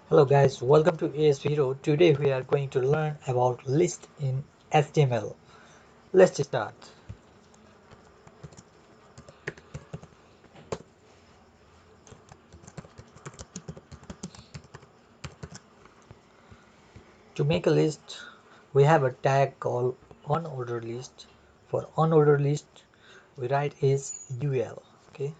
Hello guys, welcome to ASP Hero. Today we are going to learn about list in HTML. Let's start. To make a list, we have a tag called onordered list. For unordered list, we write is UL. Okay.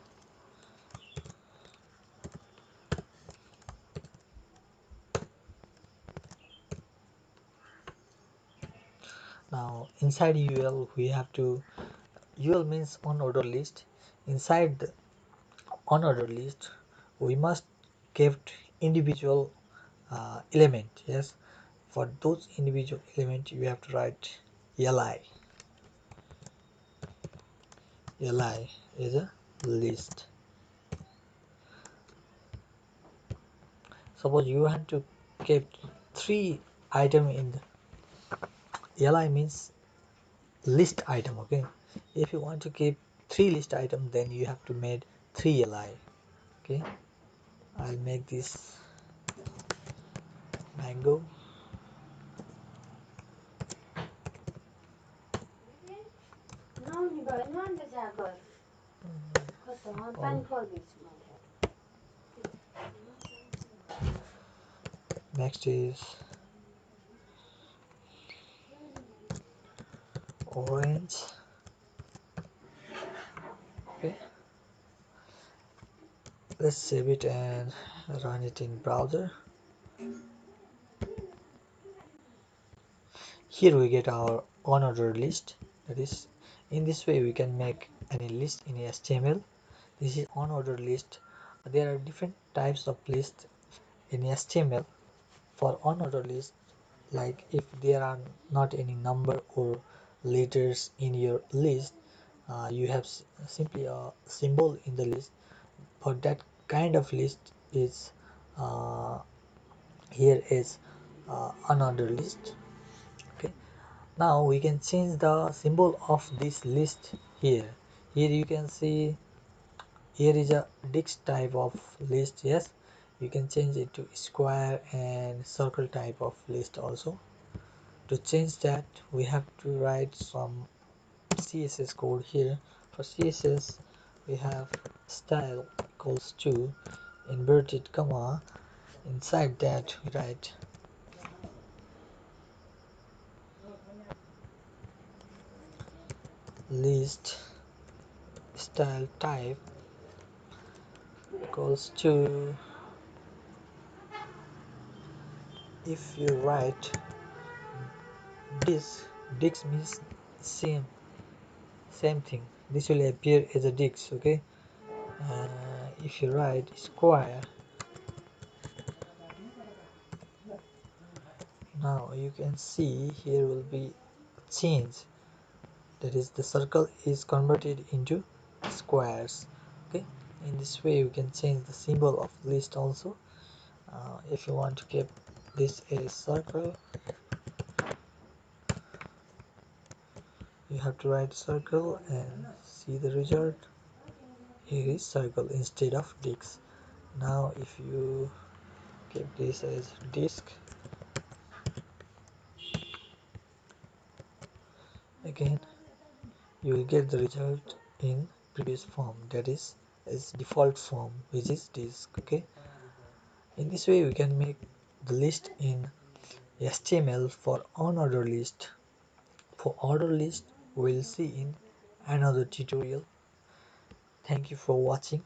Now inside UL we have to UL means unordered list. Inside the unordered list, we must kept individual element. Yes, for those individual element you have to write li. Li is a list. Suppose you want to keep 3 item in the li means list item. Okay, if you want to keep 3 list item, then you have to make 3 li. Okay, I'll make this mango. Next is orange. Okay, let's save it and run it in browser. Here we get our unordered list. That is, in this way we can make any list in HTML. This is unordered list. There are different types of list in HTML. For unordered list, like if there are not any number or letters in your list, you have simply a symbol in the list. But that kind of list is here is unordered list. Okay, now we can change the symbol of this list here. Here you can see here is a disk type of list. Yes, you can change it to square and circle type of list also. To change that, we have to write some CSS code here. For CSS, we have style equals to inverted comma. Inside that, we write list style type equals to, if you write disk means same thing, this will appear as a disk. Okay, if you write square, now you can see here will be change, that is the circle is converted into squares. Okay, in this way we can change the symbol of list also. If you want to keep this a circle, you have to write circle and see the result. Here is circle instead of disk. Now if you keep this as disk, again you will get the result in previous form, that is as default form, which is disk. Okay, in this way we can make the list in HTML for unordered list. For ordered list we'll see in another tutorial. Thank you for watching.